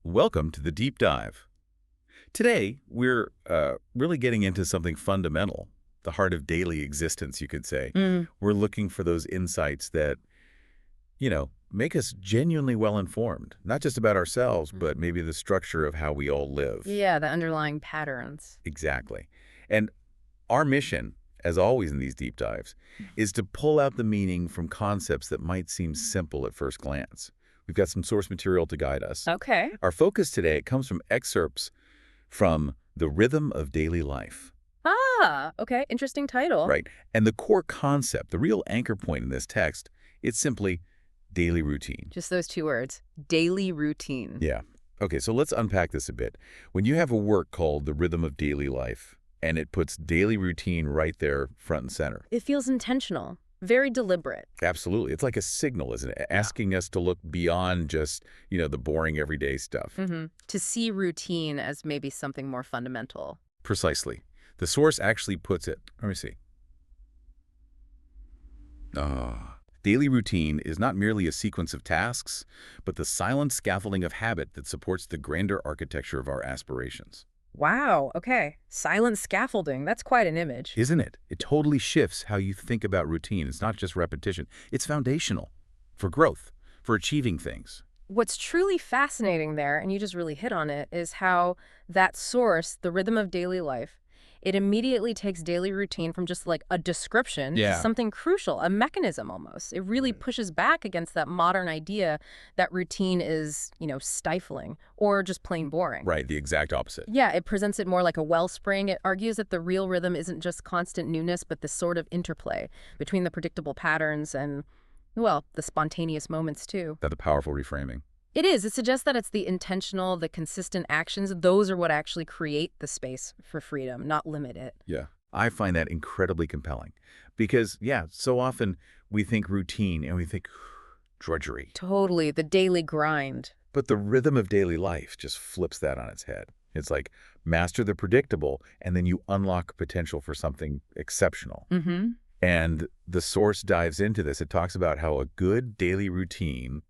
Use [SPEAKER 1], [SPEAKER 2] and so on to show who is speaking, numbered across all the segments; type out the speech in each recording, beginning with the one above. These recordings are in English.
[SPEAKER 1] Welcome to the Deep Dive. Today, we're really getting into something fundamental, the heart of daily existence, you could say.
[SPEAKER 2] Mm,
[SPEAKER 1] We're looking for those insights that, make us genuinely well-informed, not just about ourselves, but maybe the structure of how we all live.
[SPEAKER 2] yeah, the underlying patterns.
[SPEAKER 1] Exactly. And our mission, as always in these deep dives, is to pull out the meaning from concepts that might seem simple at first glance. We've got some source material to guide us.
[SPEAKER 2] Okay.
[SPEAKER 1] Our focus today comes from excerpts from The Rhythm of Daily Life.
[SPEAKER 2] Ah, okay. Interesting title.
[SPEAKER 1] Right. And the core concept, the real anchor point in this text, it's simply daily routine.
[SPEAKER 2] Just those two words. Daily routine.
[SPEAKER 1] Yeah. Okay, so let's unpack this a bit. When you have a work called The Rhythm of Daily Life, and it puts daily routine right there front and center.
[SPEAKER 2] It feels intentional, very deliberate.
[SPEAKER 1] Absolutely. It's like a signal, isn't it? Asking us to look beyond just, the boring everyday stuff.
[SPEAKER 2] To see routine as maybe something more fundamental.
[SPEAKER 1] Precisely. The source actually puts it, let me see. Daily routine is not merely a sequence of tasks, but the silent scaffolding of habit that supports the grander architecture of our aspirations.
[SPEAKER 2] Wow, okay. Silent scaffolding. That's quite an image.
[SPEAKER 1] Isn't it? It totally shifts how you think about routine. It's not just repetition. It's foundational for growth, for achieving things.
[SPEAKER 2] What's truly fascinating there, and you just really hit on it, is how that source, the rhythm of daily life, it immediately takes daily routine from just like a description to something crucial, a mechanism almost. It really pushes back against that modern idea that routine is, stifling or just plain boring.
[SPEAKER 1] Right, the exact opposite.
[SPEAKER 2] Yeah, it presents it more like a wellspring. It argues that the real rhythm isn't just constant newness, but this sort of interplay between the predictable patterns and, well, the spontaneous moments too.
[SPEAKER 1] That's a powerful reframing.
[SPEAKER 2] It is. It suggests that it's the intentional, the consistent actions. Those are what actually create the space for freedom, not limit it.
[SPEAKER 1] Yeah. I find that incredibly compelling because, so often we think routine and we think drudgery.
[SPEAKER 2] Totally. The daily grind.
[SPEAKER 1] But the rhythm of daily life just flips that on its head. It's like master the predictable and then you unlock potential for something exceptional.
[SPEAKER 2] Mm-hmm.
[SPEAKER 1] And the source dives into this. It talks about how a good daily routine,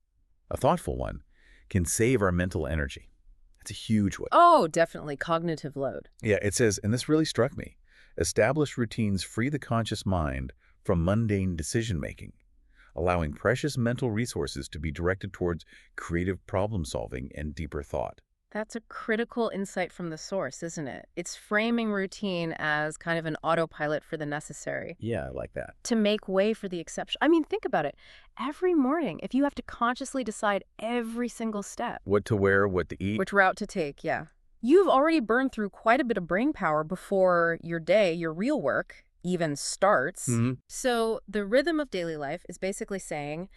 [SPEAKER 1] a thoughtful one, can save our mental energy. That's a huge one.
[SPEAKER 2] Oh, definitely. Cognitive load.
[SPEAKER 1] Yeah, it says, and this really struck me, established routines free the conscious mind from mundane decision-making, allowing precious mental resources to be directed towards creative problem-solving and deeper thought.
[SPEAKER 2] That's a critical insight from the source, isn't it? It's framing routine as kind of an autopilot for the necessary.
[SPEAKER 1] Yeah, I like that.
[SPEAKER 2] To make way for the exception. I mean, think about it. Every morning, if you have to consciously decide every single step,
[SPEAKER 1] What to wear, what to eat.
[SPEAKER 2] which route to take, you've already burned through quite a bit of brain power before your day, your real work, even starts. So the rhythm of daily life is basically saying,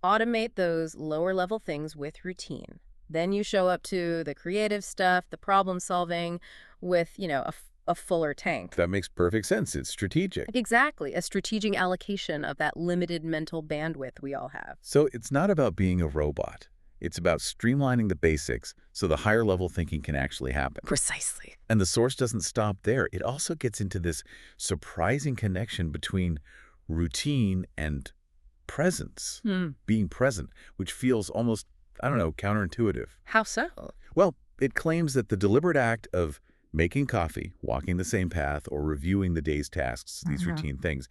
[SPEAKER 2] automate those lower level things with routine. Then you show up to the creative stuff, the problem solving with, a fuller tank.
[SPEAKER 1] That makes perfect sense. It's strategic.
[SPEAKER 2] Exactly. A strategic allocation of that limited mental bandwidth we all have.
[SPEAKER 1] So it's not about being a robot. It's about streamlining the basics so the higher level thinking can actually happen.
[SPEAKER 2] Precisely.
[SPEAKER 1] And the source doesn't stop there. It also gets into this surprising connection between routine and presence, being present, which feels almost, counterintuitive.
[SPEAKER 2] How so?
[SPEAKER 1] Well, it claims that the deliberate act of making coffee, walking the same path, or reviewing the day's tasks, these routine things,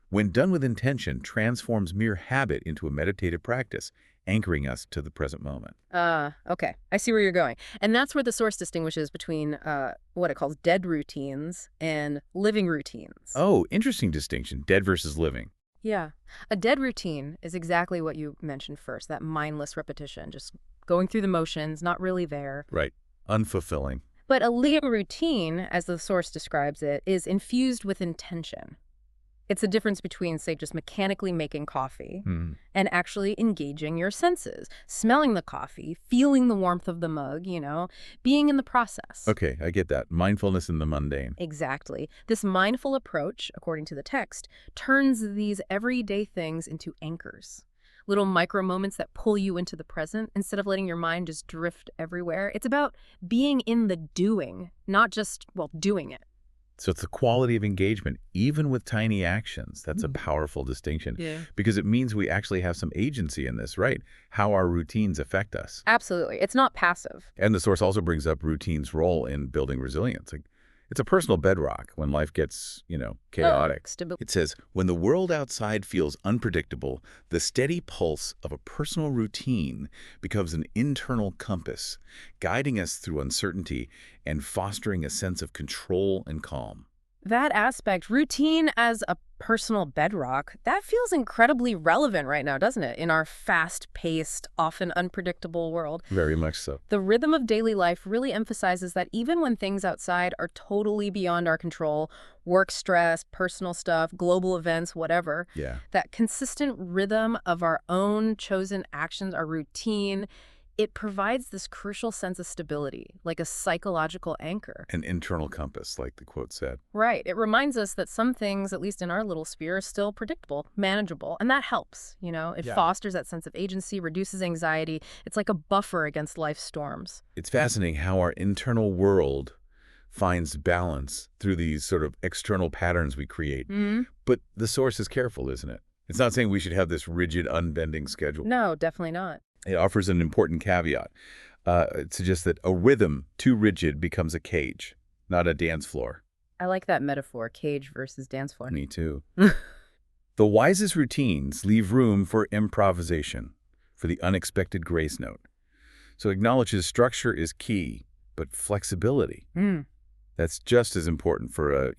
[SPEAKER 1] when done with intention, transforms mere habit into a meditative practice, anchoring us to the present moment.
[SPEAKER 2] Okay. I see where you're going. And that's where the source distinguishes between what it calls dead routines and living routines.
[SPEAKER 1] Oh, interesting distinction, dead versus living.
[SPEAKER 2] Yeah. A dead routine is exactly what you mentioned first, that mindless repetition, just going through the motions, not really there.
[SPEAKER 1] Right. Unfulfilling.
[SPEAKER 2] But a living routine, as the source describes it, is infused with intention. It's the difference between, say, just mechanically making coffee and actually engaging your senses, smelling the coffee, feeling the warmth of the mug, being in the process.
[SPEAKER 1] Okay, I get that. Mindfulness in the mundane.
[SPEAKER 2] Exactly. This mindful approach, according to the text, turns these everyday things into anchors. Little micro moments that pull you into the present instead of letting your mind just drift everywhere. It's about being in the doing, not just, doing it.
[SPEAKER 1] So it's the quality of engagement, even with tiny actions. That's a powerful distinction.
[SPEAKER 2] Yeah.
[SPEAKER 1] Because it means we actually have some agency in this, right? How our routines affect us.
[SPEAKER 2] Absolutely. It's not passive.
[SPEAKER 1] And the source also brings up routine's role in building resilience. Like, it's a personal bedrock when life gets, chaotic. It says, when the world outside feels unpredictable, the steady pulse of a personal routine becomes an internal compass, guiding us through uncertainty and fostering a sense of control and calm.
[SPEAKER 2] That aspect, routine as a personal bedrock, that feels incredibly relevant right now, doesn't it? In our fast-paced, often unpredictable world.
[SPEAKER 1] Very much so.
[SPEAKER 2] The rhythm of daily life really emphasizes that even when things outside are totally beyond our control, work stress, personal stuff, global events, whatever,
[SPEAKER 1] Yeah.
[SPEAKER 2] that consistent rhythm of our own chosen actions, our routine, it provides this crucial sense of stability, like a psychological anchor.
[SPEAKER 1] An internal compass, like the quote said.
[SPEAKER 2] Right. It reminds us that some things, at least in our little sphere, are still predictable, manageable, and that helps, It fosters that sense of agency, reduces anxiety. It's like a buffer against life's storms.
[SPEAKER 1] It's fascinating how our internal world finds balance through these sort of external patterns we create. But the source is careful, isn't it? It's not saying we should have this rigid, unbending schedule.
[SPEAKER 2] No, definitely not.
[SPEAKER 1] It offers an important caveat. It suggests that a rhythm too rigid becomes a cage, not a dance floor.
[SPEAKER 2] I like that metaphor, cage versus dance floor.
[SPEAKER 1] Me too. The wisest routines leave room for improvisation, for the unexpected grace note. So acknowledges structure is key, but flexibility, that's just as important for a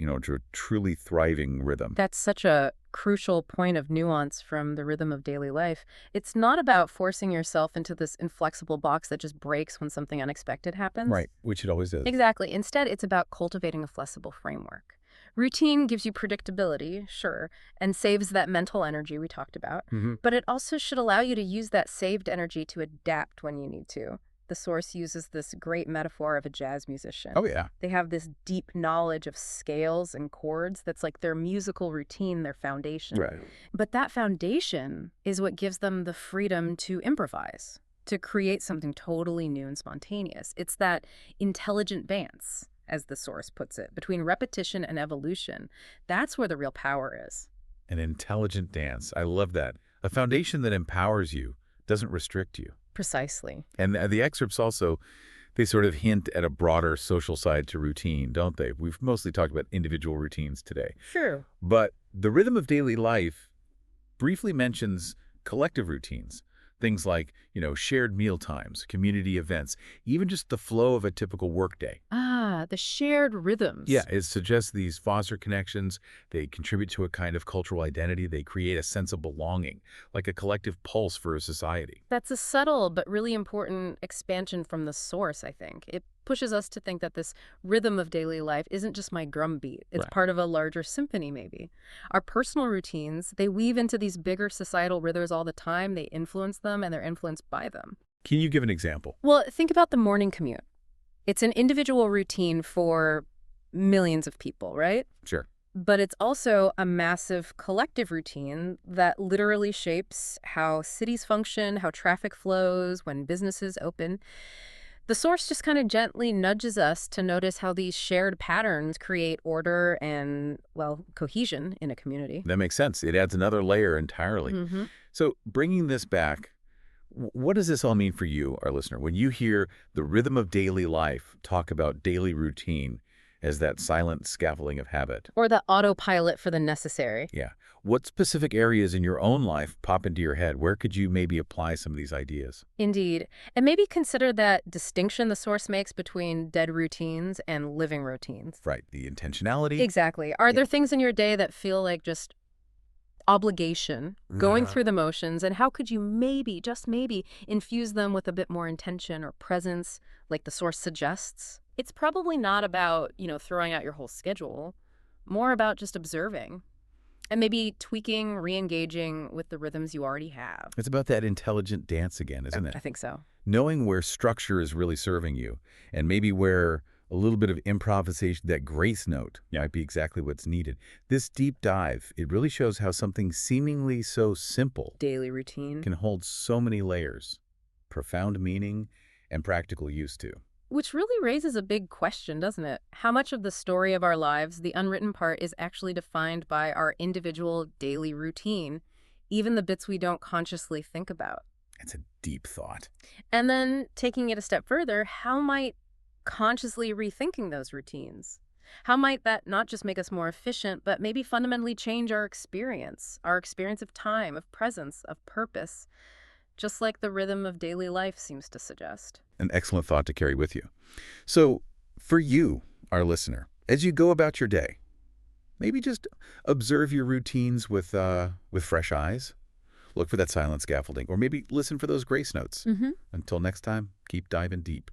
[SPEAKER 1] truly thriving rhythm.
[SPEAKER 2] That's such a crucial point of nuance from the rhythm of daily life. It's not about forcing yourself into this inflexible box that just breaks when something unexpected happens.
[SPEAKER 1] Right, which it always does.
[SPEAKER 2] Exactly. Instead, it's about cultivating a flexible framework. Routine gives you predictability, sure, and saves that mental energy we talked about, but it also should allow you to use that saved energy to adapt when you need to. The source uses this great metaphor of a jazz musician.
[SPEAKER 1] Oh, yeah.
[SPEAKER 2] They have this deep knowledge of scales and chords that's like their musical routine, their foundation.
[SPEAKER 1] Right.
[SPEAKER 2] But that foundation is what gives them the freedom to improvise, to create something totally new and spontaneous. It's that intelligent dance, as the source puts it, between repetition and evolution. That's where the real power is.
[SPEAKER 1] An intelligent dance. I love that. A foundation that empowers you, doesn't restrict you.
[SPEAKER 2] Precisely.
[SPEAKER 1] And the excerpts also, they sort of hint at a broader social side to routine, don't they? We've mostly talked about individual routines today.
[SPEAKER 2] Sure.
[SPEAKER 1] But the rhythm of daily life briefly mentions collective routines. Things like, shared meal times, community events, even just the flow of a typical workday.
[SPEAKER 2] The shared rhythms.
[SPEAKER 1] Yeah, it suggests these foster connections. They contribute to a kind of cultural identity. They create a sense of belonging, like a collective pulse for a society.
[SPEAKER 2] That's a subtle but really important expansion from the source, I think. It pushes us to think that this rhythm of daily life isn't just my drumbeat. It's
[SPEAKER 1] Right.
[SPEAKER 2] part of a larger symphony, maybe. Our personal routines, they weave into these bigger societal rhythms all the time. They influence them, and they're influenced by them.
[SPEAKER 1] Can you give an example?
[SPEAKER 2] Well, think about the morning commute. It's an individual routine for millions of people, right?
[SPEAKER 1] Sure.
[SPEAKER 2] But it's also a massive collective routine that literally shapes how cities function, how traffic flows, when businesses open. The source just kind of gently nudges us to notice how these shared patterns create order and, cohesion in a community.
[SPEAKER 1] That makes sense. It adds another layer entirely. So bringing this back, what does this all mean for you, our listener? When you hear the rhythm of daily life talk about daily routine as that silent scaffolding of habit.
[SPEAKER 2] Or the autopilot for the necessary.
[SPEAKER 1] Yeah. What specific areas in your own life pop into your head? Where could you maybe apply some of these ideas?
[SPEAKER 2] Indeed. And maybe consider that distinction the source makes between dead routines and living routines.
[SPEAKER 1] Right. The intentionality.
[SPEAKER 2] Exactly. Are there things in your day that feel like just obligation, going through the motions, and how could you maybe, just maybe, infuse them with a bit more intention or presence, like the source suggests? It's probably not about, throwing out your whole schedule, more about just observing and maybe tweaking, re-engaging with the rhythms you already have.
[SPEAKER 1] It's about that intelligent dance again, isn't it?
[SPEAKER 2] I think so.
[SPEAKER 1] Knowing where structure is really serving you, and maybe where a little bit of improvisation, that grace note, might be exactly what's needed. This deep dive, it really shows how something seemingly so simple
[SPEAKER 2] Daily routine.
[SPEAKER 1] can hold so many layers, profound meaning, and practical use too.
[SPEAKER 2] Which really raises a big question, doesn't it? How much of the story of our lives, the unwritten part, is actually defined by our individual daily routine, even the bits we don't consciously think about?
[SPEAKER 1] It's a deep thought.
[SPEAKER 2] And then taking it a step further, how might consciously rethinking those routines? How might that not just make us more efficient, but maybe fundamentally change our experience of time, of presence, of purpose, just like the rhythm of daily life seems to suggest?
[SPEAKER 1] An excellent thought to carry with you. So, for you, our listener, as you go about your day, maybe just observe your routines with fresh eyes. Look for that silent scaffolding, or maybe listen for those grace notes. Until next time, keep diving deep.